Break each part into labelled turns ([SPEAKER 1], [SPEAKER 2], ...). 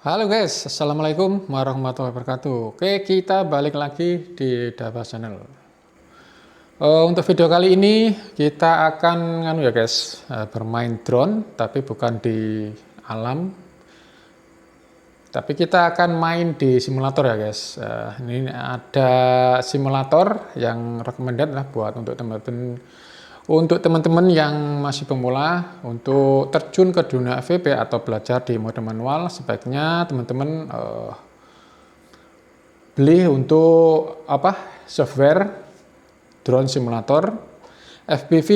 [SPEAKER 1] Halo guys, Assalamualaikum warahmatullahi wabarakatuh. Oke, kita balik lagi di Dava Channel. Untuk video kali ini kita akan bermain drone, tapi bukan di alam, tapi kita akan main di simulator ya guys. Ini ada simulator yang recommended lah buat untuk teman-teman yang masih pemula untuk terjun ke dunia FPV atau belajar di mode manual. Sebaiknya teman-teman beli untuk software drone simulator FPV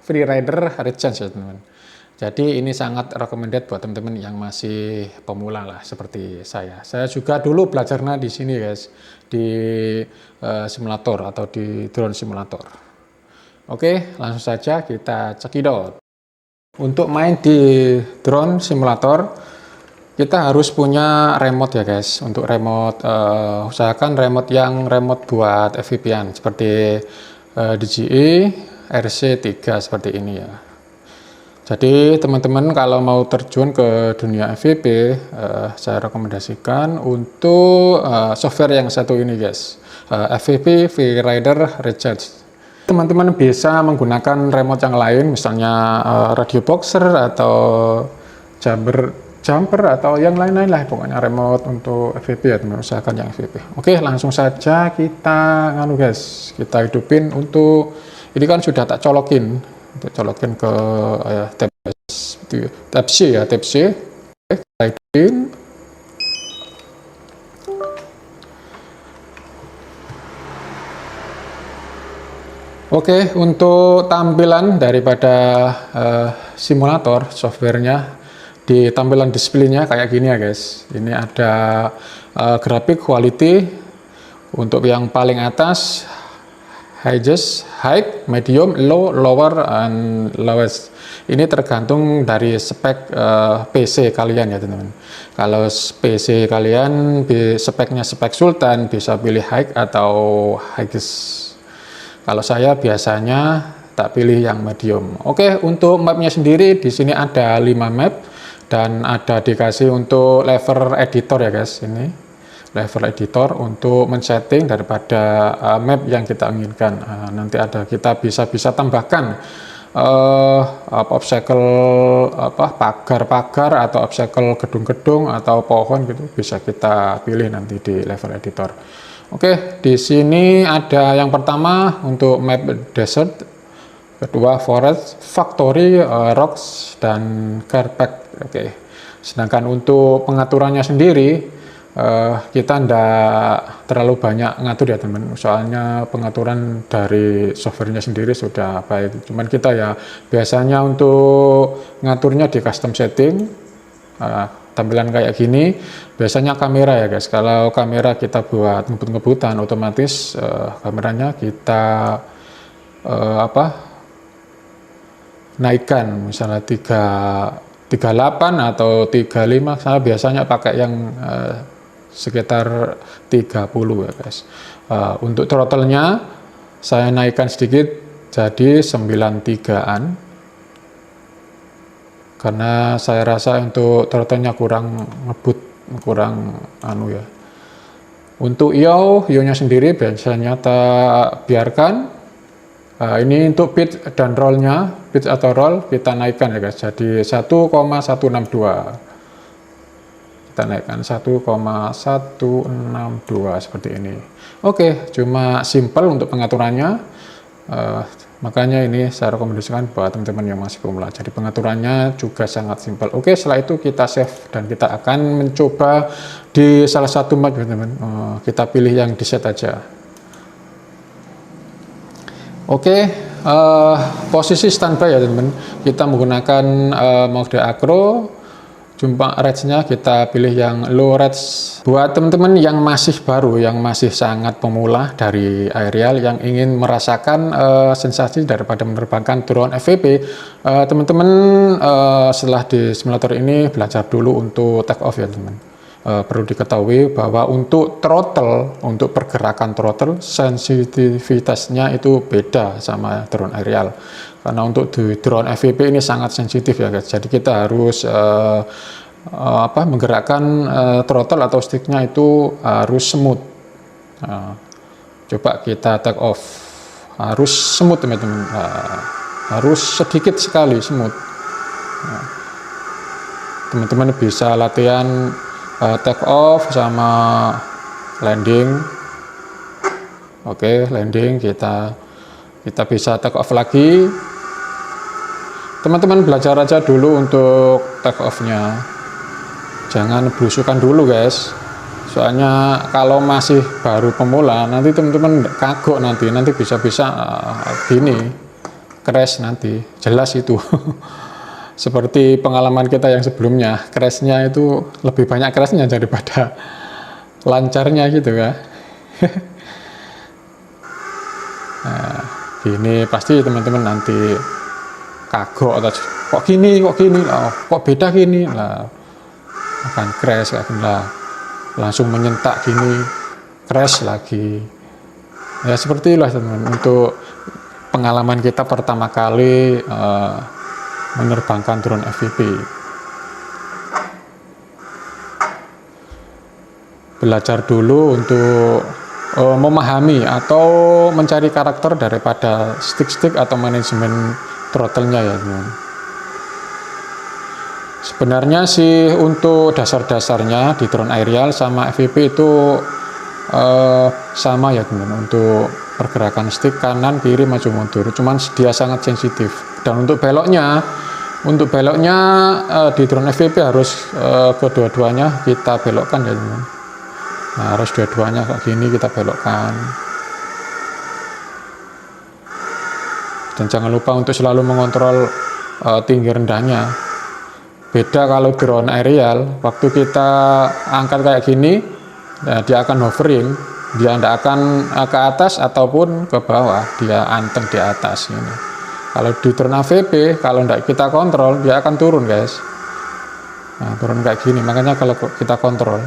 [SPEAKER 1] Freerider Regence ya teman-teman. Jadi ini sangat recommended buat teman-teman yang masih pemula lah seperti saya. Saya juga dulu belajarnya di sini guys, di simulator atau di drone simulator. Oke, langsung saja kita cekidot. Untuk main di drone simulator, kita harus punya remote ya guys. Untuk remote, usahakan remote yang remote buat FPV-an seperti DJI RC3 seperti ini ya. Jadi teman-teman kalau mau terjun ke dunia FPV, saya rekomendasikan untuk software yang satu ini guys, FPV Freerider Regence. Teman-teman bisa menggunakan remote yang lain, misalnya radio boxer atau jumper atau yang lain-lain lah, pokoknya remote untuk FPV ya teman-teman, usahakan yang FPV. Oke, langsung saja kita kita hidupin. Untuk ini kan sudah tak colokin, untuk colokin ke Type C ya, Type C. Oke, kita hidupin. Oke, untuk tampilan daripada simulator softwarenya, di tampilan displaynya kayak gini ya guys. Ini ada grafik quality untuk yang paling atas, highest, high, medium, low, lower, and lowest. Ini tergantung dari spek PC kalian ya teman-teman. Kalau PC kalian speknya spek Sultan, bisa pilih high atau highest. Kalau saya biasanya tak pilih yang medium. Oke, untuk mapnya sendiri di sini ada 5 map dan ada dikasih untuk level editor ya guys. Ini level editor untuk men-setting daripada map yang kita inginkan. Nanti ada kita bisa tambahkan obstacle pagar-pagar atau obstacle gedung-gedung atau pohon gitu, bisa kita pilih nanti di level editor. Oke, di sini ada yang pertama untuk map desert, kedua forest, factory, rocks, dan carpet. Oke, sedangkan untuk pengaturannya sendiri kita tidak terlalu banyak ngatur ya teman, soalnya pengaturan dari softwarenya sendiri sudah baik. Cuman kita ya biasanya untuk ngaturnya di custom setting. Tampilan kayak gini biasanya kamera ya guys. Kalau kamera kita buat ngebut-ngebutan, otomatis kameranya kita naikkan misalnya 38 atau 35. Saya biasanya pakai yang sekitar 30 ya guys. Untuk throttle-nya saya naikkan sedikit jadi 93-an. Karena saya rasa untuk throttle-nya kurang ngebut, kurang ya. Untuk yaw-nya sendiri biasanya tak biarkan. Ini untuk pitch dan roll-nya, pitch atau roll kita naikkan ya guys, jadi 1,162. Kita naikkan 1,162 seperti ini. Oke, cuma simple untuk pengaturannya. Makanya ini saya rekomendasikan buat teman-teman yang masih pemula. Jadi pengaturannya juga sangat simpel. Oke, setelah itu kita save dan kita akan mencoba di salah satu map teman-teman. Kita pilih yang di set aja. Oke, posisi standby ya teman-teman. Kita menggunakan mode acro. Jumpa range-nya kita pilih yang low range. Buat teman-teman yang masih baru, yang masih sangat pemula dari aerial, yang ingin merasakan sensasi daripada menerbangkan drone FPV, teman-teman setelah di simulator ini belajar dulu untuk take off ya teman. Perlu diketahui bahwa untuk throttle, untuk pergerakan throttle, sensitivitasnya itu beda sama drone aerial. Karena untuk di drone FPV ini sangat sensitif ya guys. Jadi kita harus menggerakkan throttle atau sticknya itu harus smooth. Coba kita take off, harus smooth teman-teman, harus sedikit sekali smooth. Teman-teman bisa latihan take off sama landing. Oke, landing kita bisa take off lagi. Teman-teman belajar aja dulu untuk take off-nya. Jangan belusukan dulu guys. Soalnya kalau masih baru pemula nanti teman-teman kagok, nanti bisa-bisa gini crash nanti, jelas itu. Seperti pengalaman kita yang sebelumnya, crashnya itu lebih banyak crashnya daripada lancarnya gitu ya. Nah, gini pasti teman-teman nanti kagok atau kok gini, kok beda gini lah, akan crash lah, langsung menyentak gini, crash lagi. Ya seperti itulah teman-teman untuk pengalaman kita pertama kali menerbangkan drone FPV. Belajar dulu untuk memahami atau mencari karakter daripada stick atau manajemen throttle-nya ya teman. Sebenarnya sih untuk dasar-dasarnya di drone aerial sama FPV itu sama ya teman, untuk pergerakan stick kanan kiri maju mundur, cuman dia sangat sensitif. Dan untuk beloknya di drone FPV harus kedua-duanya kita belokkan ya teman. Nah, harus dua-duanya kayak gini kita belokkan. Dan jangan lupa untuk selalu mengontrol tinggi rendahnya. Beda kalau drone aerial, waktu kita angkat kayak gini, nah, dia akan hovering, dia tidak akan ke atas ataupun ke bawah, dia anteng di atas ini. Kalau di drone AVP, kalau tidak kita kontrol, dia akan turun guys. Nah, turun kayak gini, makanya kalau kita kontrol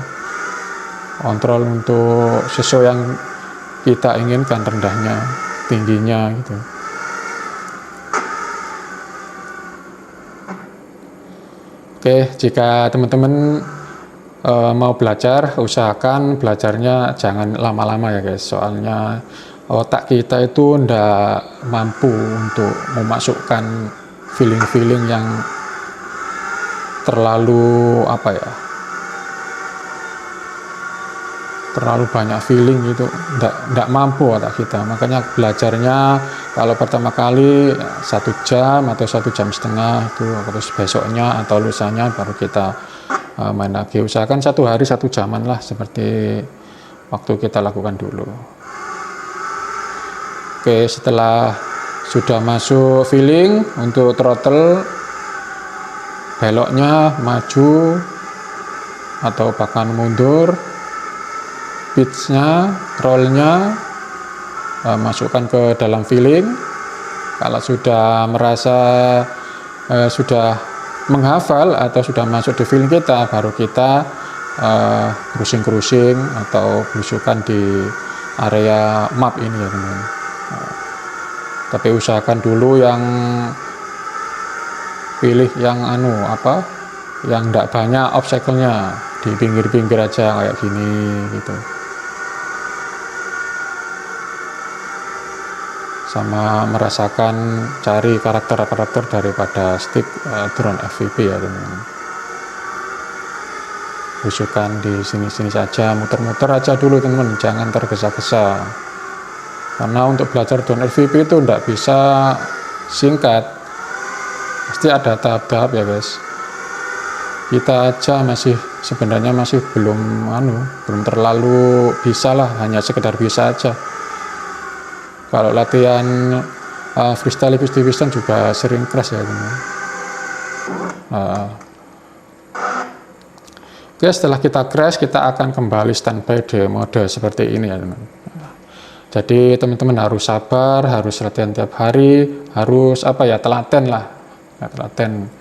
[SPEAKER 1] untuk sesuai yang kita inginkan, rendahnya, tingginya gitu. Oke, jika teman-teman mau belajar, usahakan belajarnya jangan lama-lama ya guys, soalnya otak kita itu ndak mampu untuk memasukkan feeling-feeling yang terlalu terlalu banyak feeling itu, ndak mampu otak kita. Makanya belajarnya kalau pertama kali 1 jam atau 1,5 jam itu, terus besoknya atau lusanya baru kita main lagi. Usahakan 1 hari 1 jaman lah, seperti waktu kita lakukan dulu. Oke, setelah sudah masuk feeling untuk throttle, beloknya maju atau bahkan mundur, pitch-nya, roll-nya masukkan ke dalam feeling. Kalau sudah merasa sudah menghafal atau sudah masuk di feeling kita, baru kita cruising atau belusukan di area map ini ya teman. Tapi usahakan dulu yang pilih yang yang tidak banyak obstacle-nya, di pinggir-pinggir aja kayak gini gitu. Sama merasakan cari karakter-karakter daripada stick drone FPV ya teman. Belusukan di sini-sini saja, muter-muter aja dulu teman, jangan tergesa-gesa. Karena untuk belajar drone FPV itu tidak bisa singkat, pasti ada tahap-tahap ya guys. Kita aja sebenarnya masih belum terlalu bisa lah, hanya sekedar bisa aja. Kalau latihan freestyle FPV juga sering crash ya teman. Oke, setelah kita crash, kita akan kembali standby di mode seperti ini ya teman. Jadi teman-teman harus sabar, harus latihan tiap hari, harus telaten lah, telaten.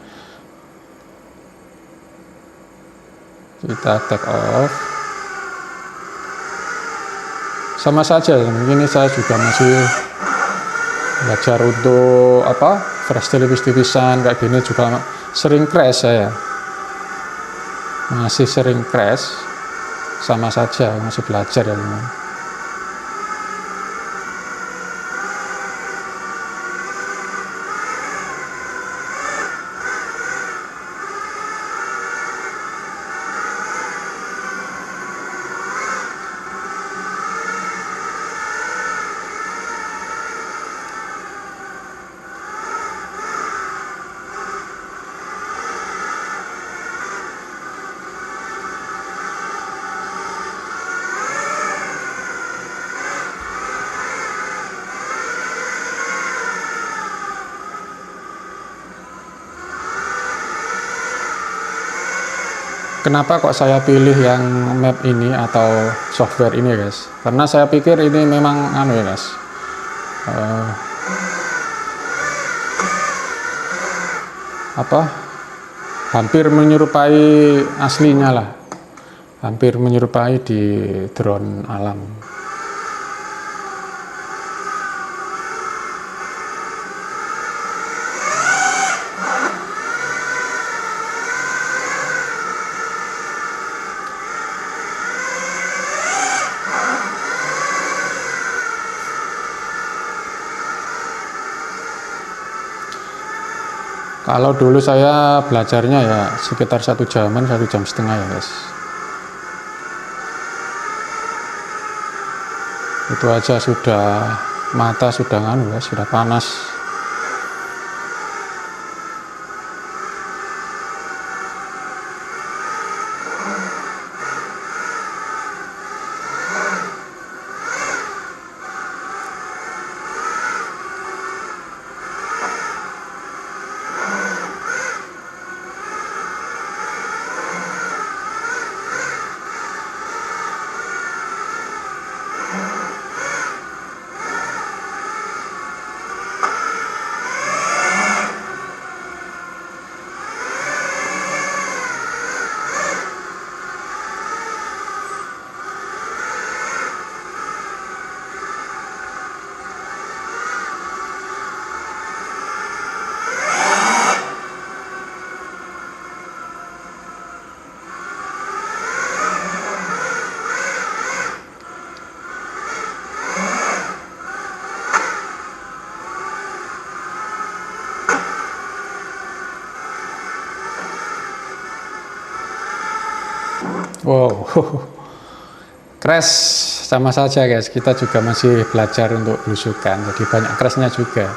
[SPEAKER 1] Kita take off. Sama saja, ini saya juga masih belajar untuk freestyle FPV kayak gini, juga sering crash saya. masih sering crash, sama saja masih belajar ya teman. Kenapa kok saya pilih yang map ini atau software ini guys? Karena saya pikir ini memang anu ya guys, hampir menyerupai aslinya lah, hampir menyerupai di drone alam. Kalau dulu saya belajarnya ya sekitar 1 jaman, 1,5 jam ya guys. Itu aja sudah mata sudah nganu guys, sudah panas. Wow, crash sama saja guys, kita juga masih belajar untuk belusukan, jadi banyak crashnya juga.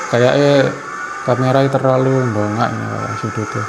[SPEAKER 1] Kayaknya kamera terlalu bongak ini sudutnya.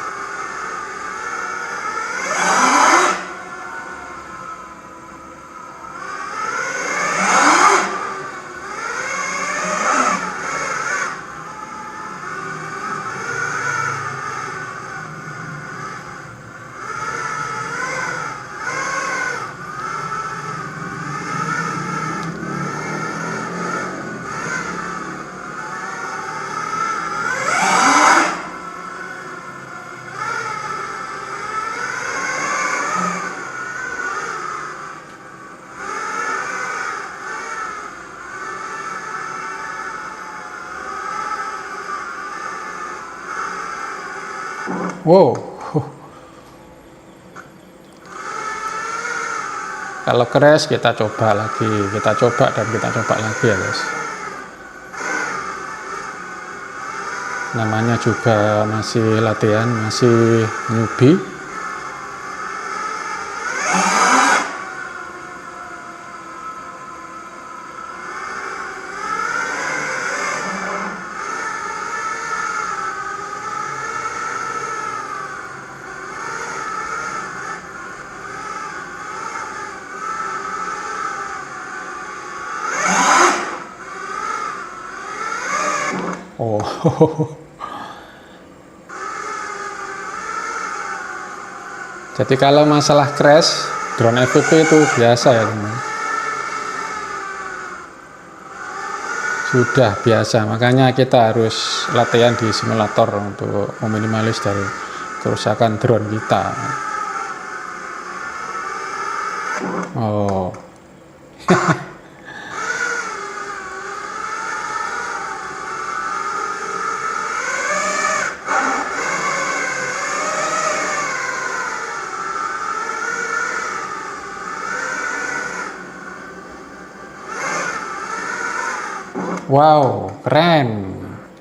[SPEAKER 1] Wow, kalau crash kita coba lagi, kita coba dan kita coba lagi ya guys. Namanya juga masih latihan, masih newbie. Oh. Jadi kalau masalah crash, drone FPV itu biasa ya teman. Sudah biasa, makanya kita harus latihan di simulator untuk meminimalis dari kerusakan drone kita. Oh. Wow, keren.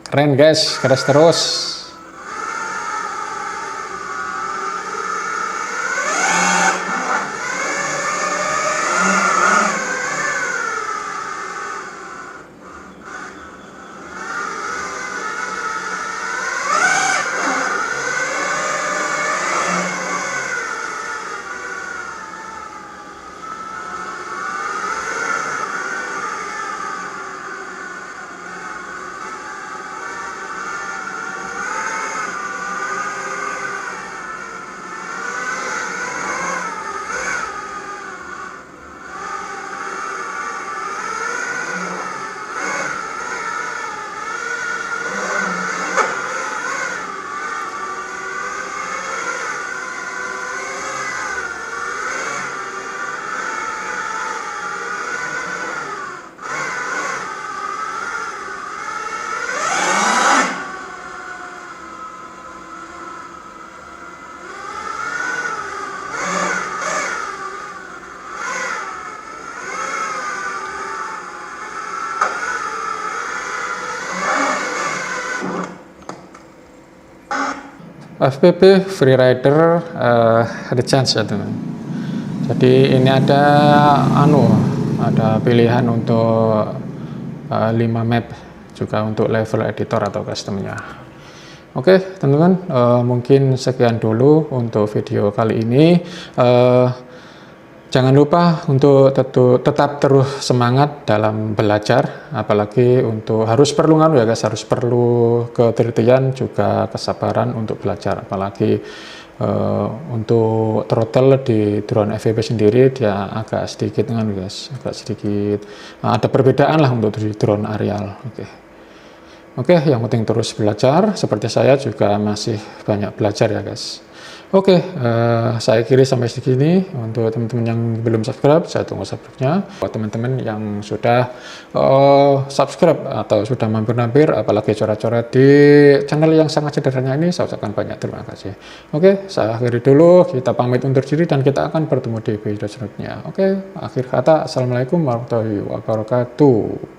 [SPEAKER 1] Keren guys, keras terus. FPV Freerider Recharge ya teman. Jadi ini ada pilihan untuk 5 map, juga untuk level editor atau customnya. Oke teman-teman, mungkin sekian dulu untuk video kali ini. Jangan lupa untuk tetap terus semangat dalam belajar, apalagi harus perlu ya guys, harus perlu ketelitian juga kesabaran untuk belajar, apalagi untuk throttle di drone FPV sendiri dia agak sedikit ada perbedaan lah untuk di drone aerial. Oke, yang penting terus belajar, seperti saya juga masih banyak belajar ya guys. Oke, saya kiri sampai segini. Untuk teman-teman yang belum subscribe, saya tunggu subscribe-nya. Buat teman-teman yang sudah subscribe atau sudah mampir-mampir, apalagi coret-coret di channel yang sangat sederhana ini, saya ucapkan banyak terima kasih. Oke, saya akhiri dulu. Kita pamit undur diri dan kita akan bertemu di video selanjutnya. Oke, akhir kata, assalamualaikum warahmatullahi wabarakatuh.